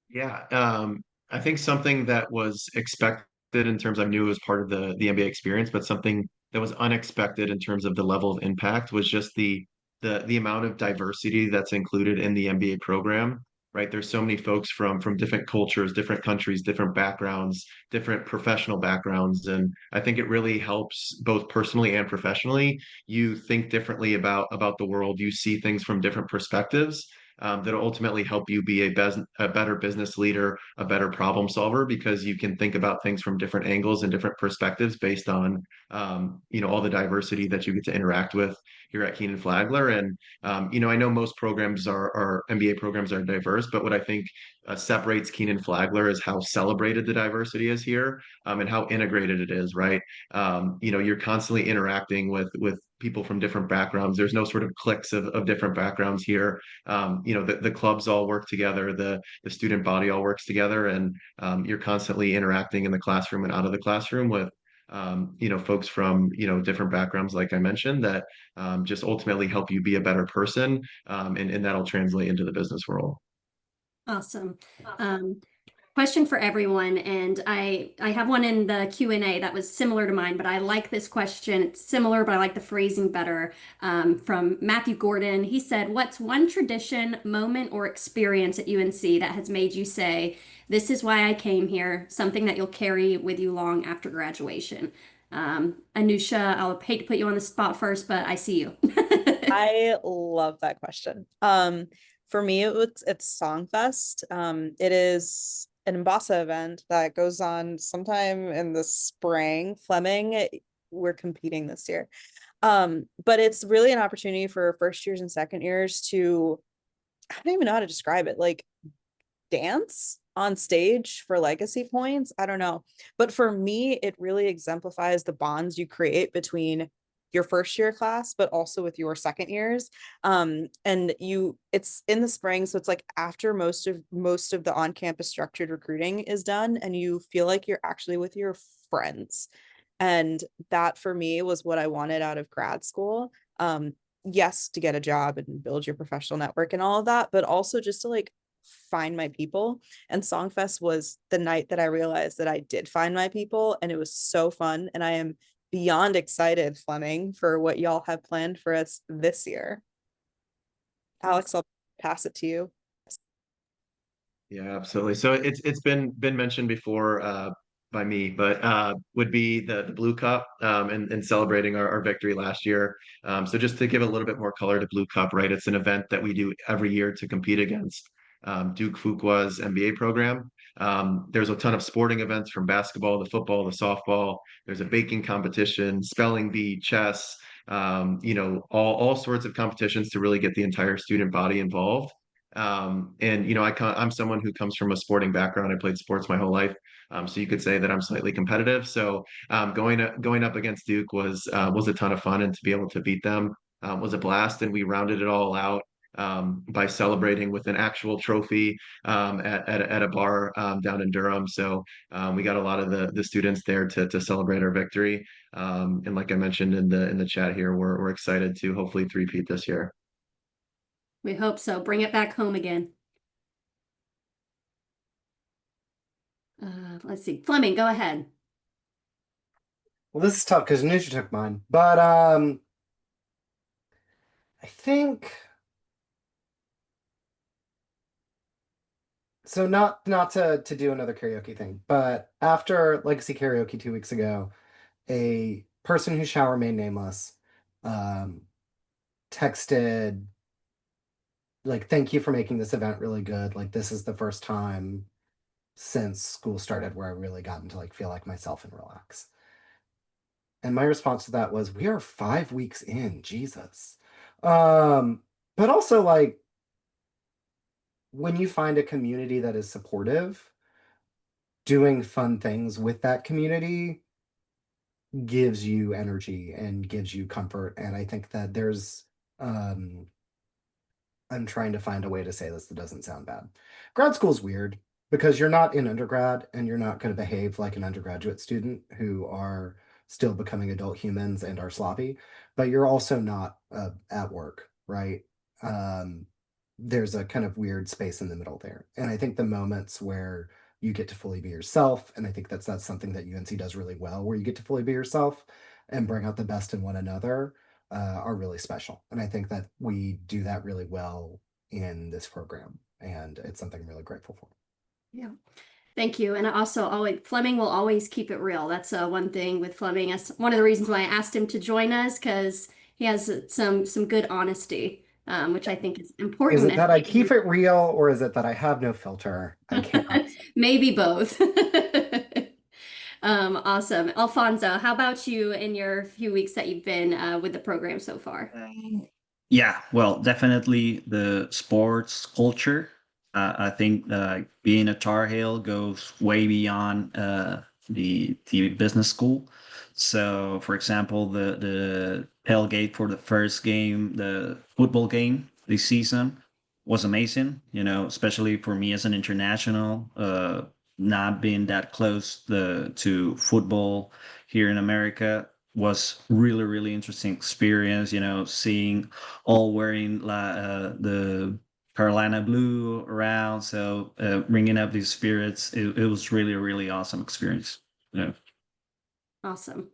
Yeah, I think something that was expected in terms I knew it was part of the MBA experience, but something that was unexpected in terms of the level of impact was just the amount of diversity that's included in the MBA program, right? There's so many folks from different cultures, different countries, different backgrounds, different professional backgrounds, and I think it really helps both personally and professionally. You think differently about the world, you see things from different perspectives that'll ultimately help you be a better business leader, a better problem solver, because you can think about things from different angles and different perspectives based on, all the diversity that you get to interact with here at Kenan-Flagler. And, I know most programs are MBA programs are diverse, but what I think separates Kenan-Flagler is how celebrated the diversity is here, and how integrated it is, right? You're constantly interacting with people from different backgrounds. There's no sort of cliques of different backgrounds here. The clubs all work together, the student body all works together, and you're constantly interacting in the classroom and out of the classroom with folks from different backgrounds, like I mentioned, that just ultimately help you be a better person, and that'll translate into the business world. Awesome. Um, Question for everyone, and I have one in the Q&A that was similar to mine, but I like this question. It's similar, but I like the phrasing better. From Matthew Gordon, he said, "What's one tradition, moment, or experience at UNC that has made you say, 'This is why I came here'? Something that you'll carry with you long after graduation." Anusha, I'll hate to put you on the spot first, but I see you. I love that question. For me, it's Songfest. It is an Mbasa event that goes on sometime in the spring. Fleming, we're competing this year. But it's really an opportunity for first years and second years to, I don't even know how to describe it, like dance on stage for legacy points. I don't know. But for me, it really exemplifies the bonds you create between your first year class, but also with your second years. And it's in the spring, so it's like after most of the on-campus structured recruiting is done, and you feel like you're actually with your friends. And that for me was what I wanted out of grad school. Yes, to get a job and build your professional network and all of that, but also just to like find my people. And Songfest was the night that I realized that I did find my people, and it was so fun. And I am beyond excited, Fleming, for what y'all have planned for us this year. Alex, I'll pass it to you. Yeah, absolutely. So it's been mentioned before by me, but would be the Blue Cup and celebrating our victory last year. So just to give a little bit more color to Blue Cup, right? It's an event that we do every year to compete against Duke Fuqua's MBA program. There's a ton of sporting events from basketball, the football, the softball. There's a baking competition, spelling bee, chess, all sorts of competitions to really get the entire student body involved. And I'm someone who comes from a sporting background. I played sports my whole life, so you could say that I'm slightly competitive. So going up against Duke was a ton of fun, and to be able to beat them was a blast. And we rounded it all out by celebrating with an actual trophy at a bar down in Durham. So we got a lot of the students there to celebrate our victory. And like I mentioned in the chat here, we're excited to hopefully three-peat this year. We hope so. Bring it back home again. Let's see. Fleming, go ahead. Well, this is tough because Nisha took mine, but I think so. Not to do another karaoke thing, but after Legacy Karaoke 2 weeks ago, a person who shall remain nameless texted like, "Thank you for making this event really good. Like, this is the first time since school started where I really gotten to like feel like myself and relax." And my response to that was, "We are 5 weeks in, Jesus." But also like when you find a community that is supportive, doing fun things with that community gives you energy and gives you comfort. And I think that um I'm trying to find a way to say this that doesn't sound bad. Grad school's weird because you're not in undergrad and you're not going to behave like an undergraduate student who are still becoming adult humans and are sloppy, but you're also not at work, right? Um, there's a kind of weird space in the middle there. And I think the moments where you get to fully be yourself, and I think that's something that UNC does really well, where you get to fully be yourself and bring out the best in one another are really special. And I think that we do that really well in this program. And it's something I'm really grateful for. Yeah. Thank you. And also, always, Fleming will always keep it real. That's one thing with Fleming. That's one of the reasons why I asked him to join us, because he has some good honesty, which I think is Is important. it that I keep it real, or is it that I have no filter? I can't. Maybe both. Awesome. Alfonso, how about you in your few weeks that you've been with the program so far? Yeah, well, definitely the sports culture. I think being a Tar Heel goes way beyond the business school. So, for example, the tailgate for the first game, the football game this season, was amazing. You know, especially for me as an international, not being that close to football here in America was really interesting experience. You know, seeing all wearing the Carolina Blue around. So bringing up these spirits, it was really a really awesome experience. Yeah. Awesome.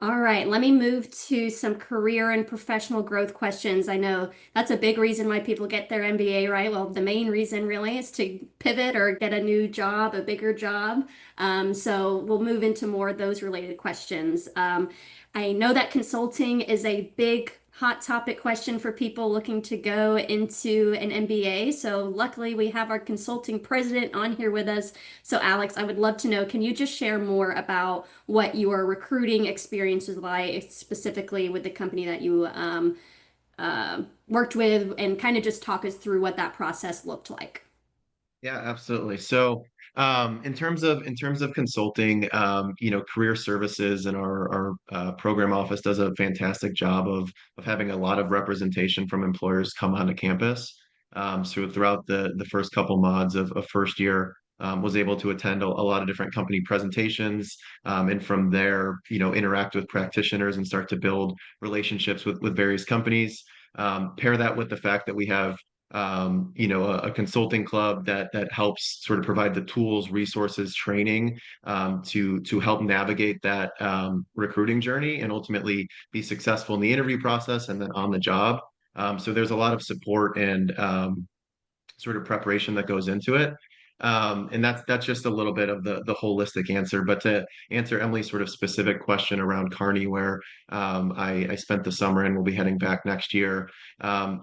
All right, let me move to some career and professional growth questions. I know that's a big reason why people get their MBA, right? Well, the main reason really is to pivot or get a new job, a bigger job. So we'll move into more of those related questions. I know that consulting is a big hot topic question for people looking to go into an MBA. So luckily we have our consulting president on here with us. So Alex, I would love to know, can you just share more about what your recruiting experience was like, specifically with the company that you worked with, and kind of just talk us through what that process looked like? Yeah, absolutely. So, in terms of consulting, career services and our program office does a fantastic job of having a lot of representation from employers come onto campus. So throughout the first couple mods of first year, was able to attend a lot of different company presentations, and from there, interact with practitioners and start to build relationships with various companies. Pair that with the fact that we have a consulting club that helps sort of provide the tools, resources, training, to help navigate that recruiting journey and ultimately be successful in the interview process and then on the job. So there's a lot of support and sort of preparation that goes into it. And that's just a little bit of the holistic answer. But to answer Emily's sort of specific question around Kearney, where I spent the summer and we'll be heading back next year.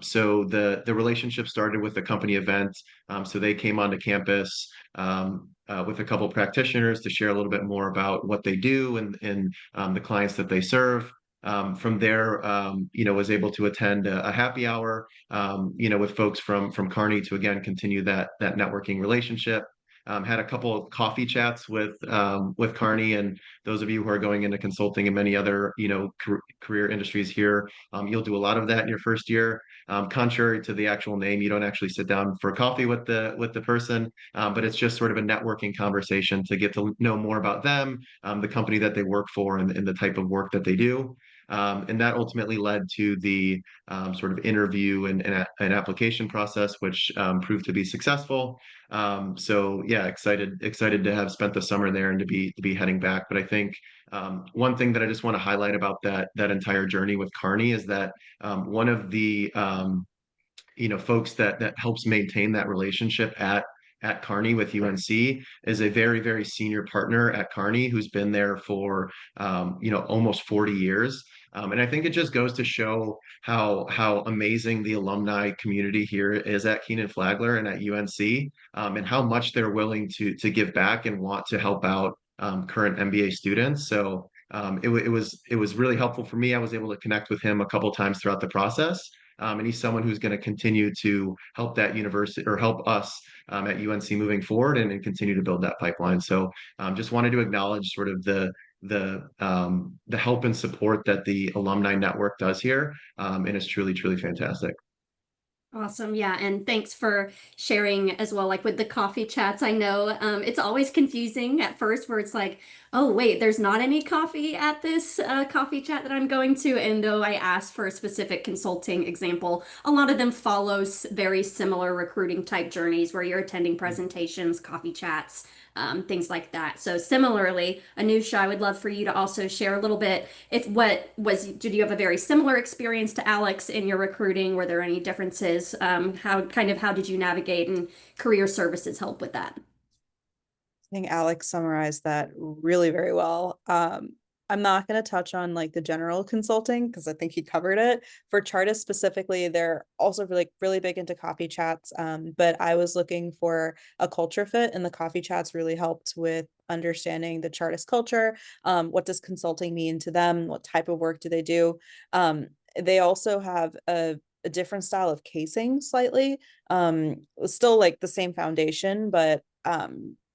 So the relationship started with a company event. So they came onto campus with a couple practitioners to share a little bit more about what they do and the clients that they serve. From there, was able to attend a happy hour, with folks from Kearney to again continue that networking relationship. Had a couple of coffee chats with Kearney, and those of you who are going into consulting and many other career industries here, you'll do a lot of that in your first year. Contrary to the actual name, you don't actually sit down for coffee with the person, but it's just sort of a networking conversation to get to know more about them, the company that they work for, and the type of work that they do. And that ultimately led to the sort of interview and application process, which proved to be successful. So yeah, excited to have spent the summer there and to be heading back. But I think one thing that I just want to highlight about that entire journey with Kearney is that one of the folks that helps maintain that relationship at Kearney with UNC is a very, very senior partner at Kearney who's been there for almost 40 years. And I think it just goes to show how amazing the alumni community here is at Kenan-Flagler and at UNC, and how much they're willing to give back and want to help out current MBA students. So it was really helpful for me. I was able to connect with him a couple times throughout the process. And he's someone who's going to continue to help that university or help us at UNC moving forward and continue to build that pipeline. So just wanted to acknowledge sort of the help and support that the alumni network does here, and it's truly, truly fantastic. Awesome. Yeah. And thanks for sharing as well. Like with the coffee chats, I know it's always confusing at first where it's like, oh, wait, there's not any coffee at this coffee chat that I'm going to. And though I asked for a specific consulting example, a lot of them follow very similar recruiting type journeys where you're attending presentations, coffee chats, things like that. So similarly, Anusha, I would love for you to also share a little bit did you have a very similar experience to Alex in your recruiting? Were there any differences? How did you navigate and career services help with that? I think Alex summarized that really very well. I'm not going to touch on like the general consulting because I think he covered it. For Chartist specifically, they're also really big into coffee chats. But I was looking for a culture fit, and the coffee chats really helped with understanding the Chartist culture. What does consulting mean to them? What type of work do they do? They also have a different style of casing slightly. Still like the same foundation, but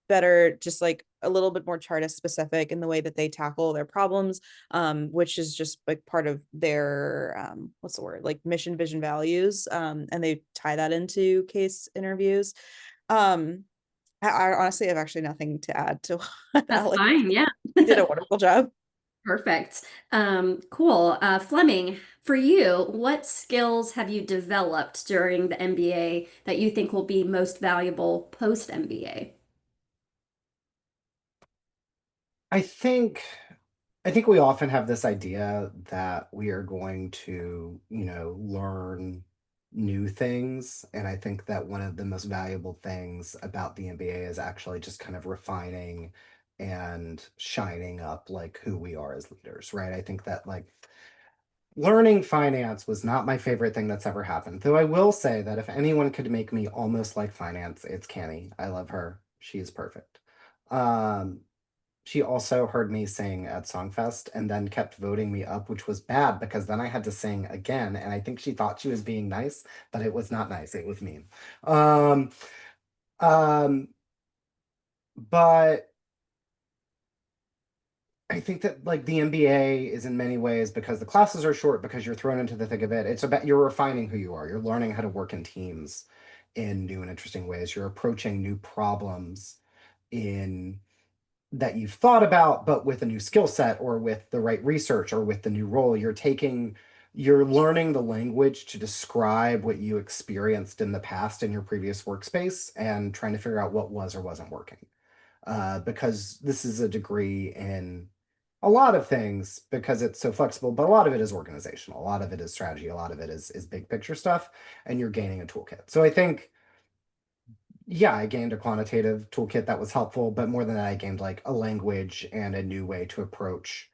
better, just like a little bit more Chartist specific in the way that they tackle their problems, which is just like part of their what's the word, like mission, vision, values, and they tie that into case interviews. I honestly have actually nothing to add to what That's Alex fine. Yeah. did a wonderful job. Perfect. Cool. Fleming, for you, what skills have you developed during the MBA that you think will be most valuable post MBA? I think I think we often have this idea that we are going to, learn new things. And I think that one of the most valuable things about the MBA is actually just kind of refining and shining up like who we are as leaders, right? I think that like learning finance was not my favorite thing that's ever happened. Though I will say that if anyone could make me almost like finance, it's Canny. I love her. She is perfect. Um, she also heard me sing at Songfest and then kept voting me up, which was bad because then I had to sing again. And I think she thought she was being nice, but it was not nice. It was mean. Um, um, but I think that like the MBA is in many ways because the classes are short because you're thrown into the thick of it. It's about you're refining who you are. You're learning how to work in teams in new and interesting ways. You're approaching new problems in that you've thought about, but with a new skill set or with the right research or with the new role, you're learning the language to describe what you experienced in the past in your previous workspace and trying to figure out what was or wasn't working. Because this is a degree in a lot of things because it's so flexible, but a lot of it is organizational, a lot of it is strategy, a lot of it is big picture stuff, and you're gaining a toolkit. So I think yeah, I gained a quantitative toolkit that was helpful, but more than that, I gained like a language and a new way to approach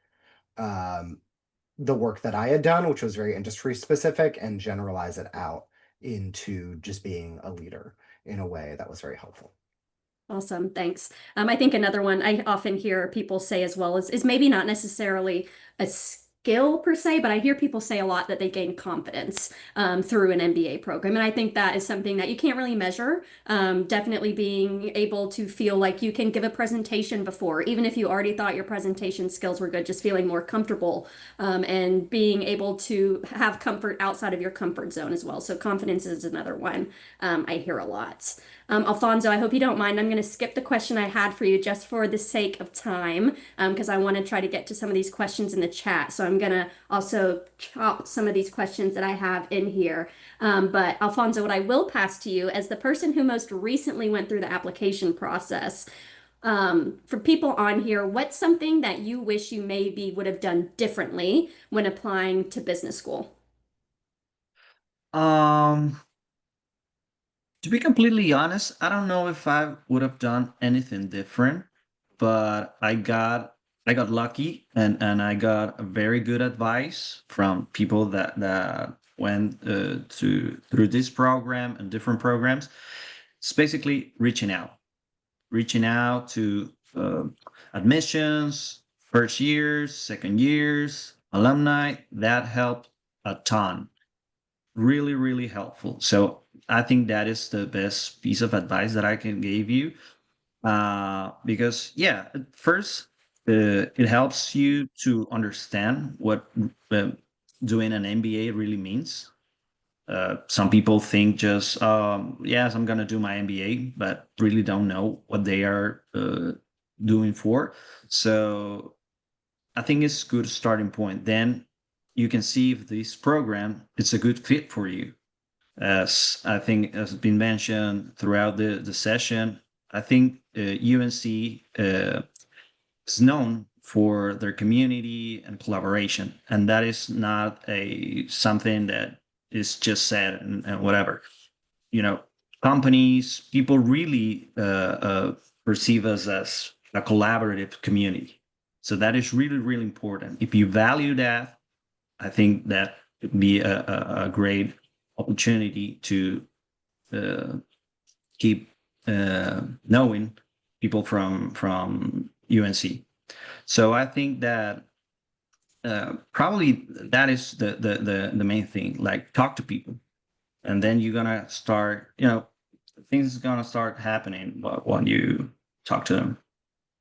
um, the work that I had done, which was very industry specific, and generalize it out into just being a leader in a way that was very helpful. Awesome, thanks. I think another one I often hear people say as well is maybe not necessarily a skill per se, but I hear people say a lot that they gain confidence through an MBA program. And I think that is something that you can't really measure. Definitely being able to feel like you can give a presentation before, even if you already thought your presentation skills were good, just feeling more comfortable and being able to have comfort outside of your comfort zone as well. So confidence is another one I hear a lot. Alfonso, I hope you don't mind. I'm going to skip the question I had for you just for the sake of time, because I want to try to get to some of these questions in the chat. So I'm going to also chop some of these questions that I have in here. But Alfonso, what I will pass to you as the person who most recently went through the application process, for people on here, what's something that you wish you maybe would have done differently when applying to business school? Um, to be completely honest, I don't know if I would have done anything different, but I got lucky and I got a very good advice from people that went to through this program and different programs. It's basically reaching out to admissions, first years, second years, alumni. That helped a ton. Really, really helpful. So I think that is the best piece of advice that I can give you. Because yeah, at first it helps you to understand what uh, doing an MBA really means. Some people think just yes, I'm gonna do my MBA, but really don't know what they are doing for. So I think it's a good starting point. Then you can see if this program is a good fit for you. As I think has been mentioned throughout the session, I think UNC is known for their community and collaboration, and that is not a something that is just said and whatever. You know, companies, people really perceive us as a collaborative community. So that is really, really important. If you value that, I think that would be a great opportunity to uh, keep knowing people from UNC. So I think that probably that is the main thing. Like talk to people, and then you're gonna start. Things is gonna start happening when you talk to them.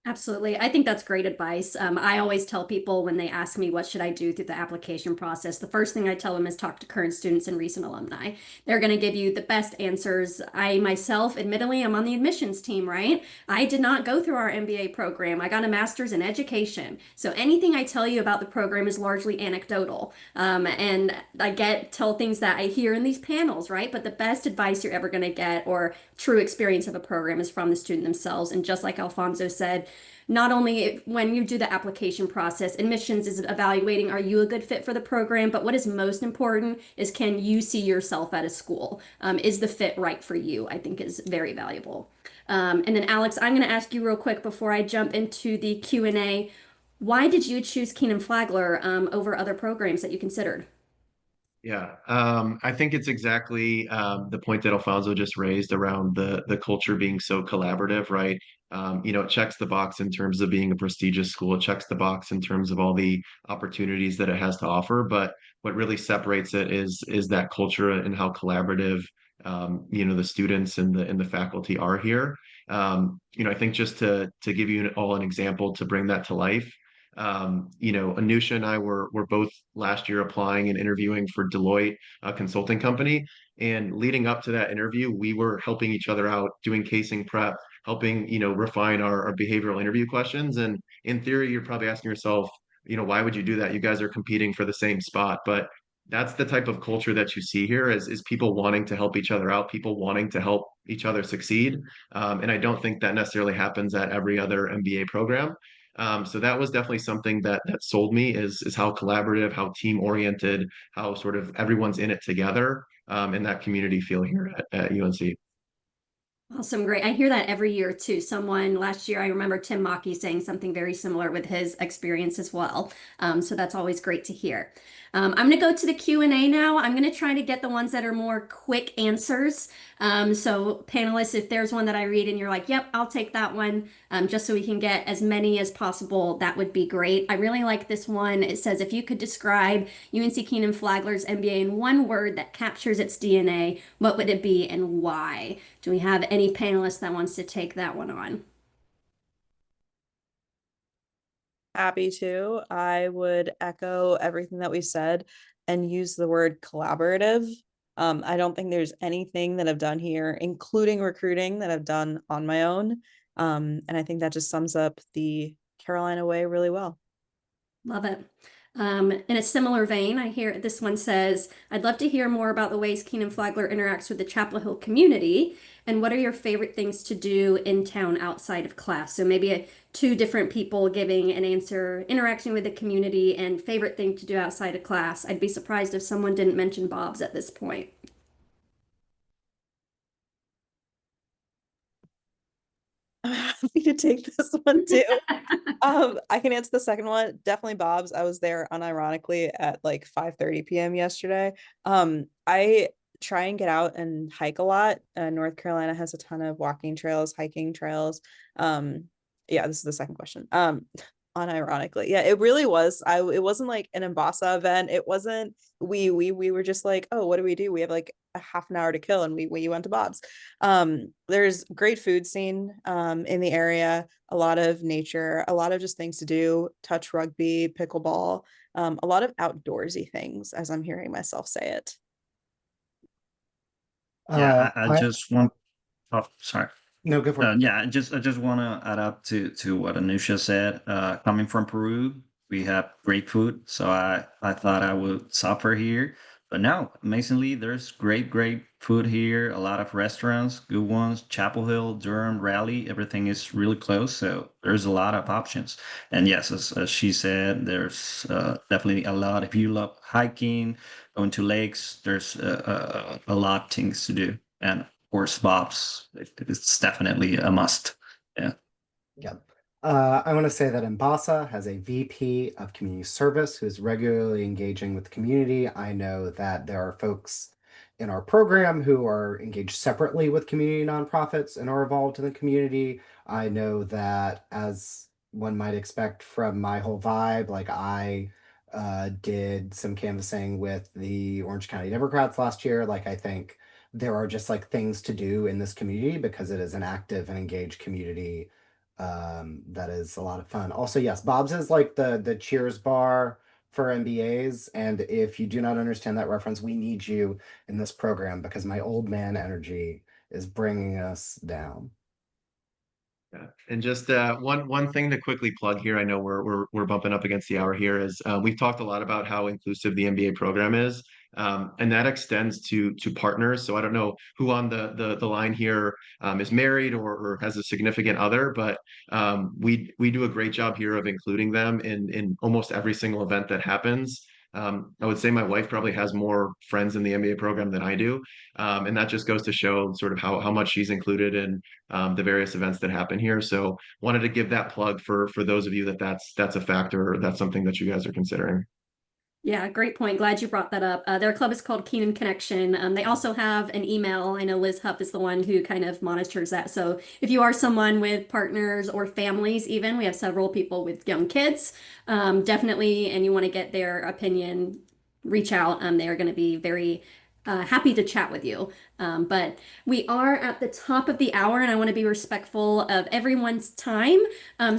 Absolutely. I think that's great advice. I always tell people when they ask me what should I do through the application process, the first thing I tell them is talk to current students and recent alumni. They're going to give you the best answers. I myself, admittedly, I'm on the admissions team, right? I did not go through our MBA program. I got a master's in education. So anything I tell you about the program is largely anecdotal. And I tell things that I hear in these panels, right? But the best advice you're ever going to get or true experience of a program is from the student themselves. And just like Alfonso said, not only when you do the application process, admissions is evaluating are you a good fit for the program, but what is most important is can you see yourself at a school? Is the fit right for you? I think is very valuable. And then Alex, I'm going to ask you real quick before I jump into the Q&A. Why did you choose Kenan-Flagler over other programs that you considered? Yeah, I think it's exactly the point that Alfonso just raised around the culture being so collaborative, right? It checks the box in terms of being a prestigious school. It checks the box in terms of all the opportunities that it has to offer. But what really separates it is that culture and how collaborative the students and the faculty are here. I think just to give you all an example to bring that to life. Anusha and I were both last year applying and interviewing for Deloitte, a consulting company. And leading up to that interview, we were helping each other out, doing casing prep, helping, refine our behavioral interview questions. And in theory, you're probably asking yourself, why would you do that? You guys are competing for the same spot. But that's the type of culture that you see here is people wanting to help each other out, people wanting to help each other succeed. And I don't think that necessarily happens at every other MBA program. So that was definitely something that sold me is how collaborative, how team oriented, how sort of everyone's in it together, in that community feel here at UNC. Awesome, great. I hear that every year too. Someone last year, I remember Tim Mackey saying something very similar with his experience as well. So that's always great to hear. I'm going to go to the Q&A now. I'm going to try to get the ones that are more quick answers. So panelists, if there's one that I read and you're like, yep, I'll take that one, just so we can get as many as possible, that would be great. I really like this one. It says, if you could describe UNC Kenan-Flagler's MBA in one word that captures its DNA, what would it be and why? Do we have any panelists that wants to take that one on? Happy to. I would echo everything that we said and use the word collaborative. I don't think there's anything that I've done here, including recruiting, that I've done on my own. And I think that just sums up the Carolina way really well. Love it. In a similar vein, I hear this one says, I'd love to hear more about the ways Kenan-Flagler interacts with the Chapel Hill community, and what are your favorite things to do in town outside of class? So maybe two different people giving an answer, interacting with the community, and favorite thing to do outside of class. I'd be surprised if someone didn't mention Bob's at this point. I'm happy to take this one too. I can answer the second one. Definitely Bob's. I was there unironically at like 5:30 p.m. yesterday. I try and get out and hike a lot. North Carolina has a ton of walking trails, hiking trails. Yeah, this is the second question. Unironically. Yeah, it really was. It wasn't like an Embasa event. It wasn't we were just like, oh, what do we do? We have like a half an hour to kill and we went to Bob's. There's great food scene in the area, a lot of nature, a lot of just things to do, touch rugby, pickleball, a lot of outdoorsy things, as I'm hearing myself say it. Yeah, I I just want. Oh, sorry. no, go for it. Yeah, I just want to add up to what Anusha said. Coming from Peru, we have great food, so I thought I would suffer here, but no, amazingly, there's great food here. A lot of restaurants, good ones. Chapel Hill, Durham, Raleigh, everything is really close, so there's a lot of options. And yes, as she said, there's definitely a lot. If you love hiking, going to lakes, there's a lot of things to do. And course, Bob's, it's definitely a must. Yeah. Yeah. I want to say that Embasa has a VP of community service who is regularly engaging with the community. I know that there are folks in our program who are engaged separately with community nonprofits and are involved in the community. I know that, as one might expect from my whole vibe, like I did some canvassing with the Orange County Democrats last year. Like, I think there are just like things to do in this community because it is an active and engaged community that is a lot of fun. Also, yes, Bob's is like the Cheers bar for MBAs. And if you do not understand that reference, we need you in this program because my old man energy is bringing us down. Yeah. And just one thing to quickly plug here. I know we're bumping up against the hour here. Is we've talked a lot about how inclusive the MBA program is, and that extends to partners. So I don't know who on the line here is married or has a significant other, but we do a great job here of including them in almost every single event that happens. I would say my wife probably has more friends in the MBA program than I do, and that just goes to show sort of how much she's included in the various events that happen here. So wanted to give that plug for those of you that's a factor or that's something that you guys are considering. Yeah, great point. Glad you brought that up. Their club is called Kenan Connection. They also have an email. I know Liz Huff is the one who kind of monitors that. So if you are someone with partners or families, even, we have several people with young kids, definitely, and you want to get their opinion, reach out. They are going to be very happy to chat with you. But we are at the top of the hour, and I want to be respectful of everyone's time.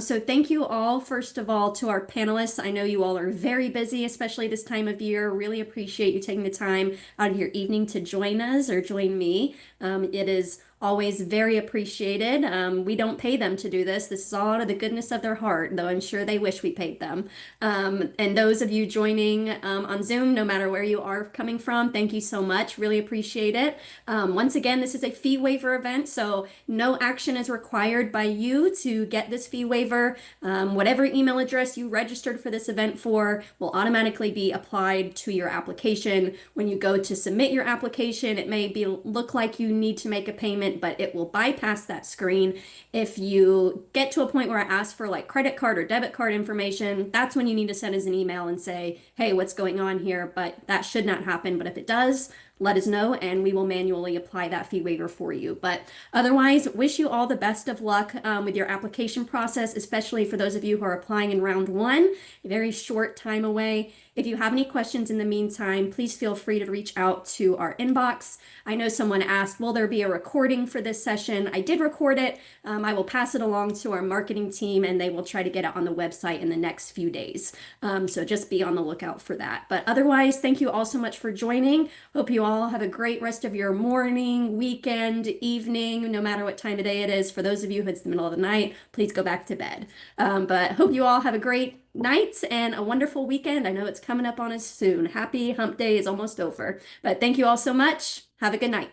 So thank you all, first of all, to our panelists. I know you all are very busy, especially this time of year. Really appreciate you taking the time out of your evening to join us or join me. It is always very appreciated. We don't pay them to do this. This is all out of the goodness of their heart, though I'm sure they wish we paid them. And those of you joining on Zoom, no matter where you are coming from, thank you so much. Really appreciate it. Once again, this is a fee waiver event, so no action is required by you to get this fee waiver. Whatever email address you registered for this event for will automatically be applied to your application. When you go to submit your application, it may look like you need to make a payment, but it will bypass that screen. If you get to a point where I ask for like credit card or debit card information, that's when you need to send us an email and say, hey, what's going on here? But that should not happen. But if it does, let us know and we will manually apply that fee waiver for you. But otherwise, wish you all the best of luck with your application process, especially for those of you who are applying in round one, a very short time away. If you have any questions in the meantime, please feel free to reach out to our inbox. I know someone asked, will there be a recording for this session? I did record it. I will pass it along to our marketing team and they will try to get it on the website in the next few days. So just be on the lookout for that. But otherwise, thank you all so much for joining. Hope you all have a great rest of your morning, weekend, evening, no matter what time of day it is. For those of you who it's the middle of the night, please go back to bed. But hope you all have a great night and a wonderful weekend. I know it's coming up on us soon. Happy Hump Day is almost over. But thank you all so much. Have a good night.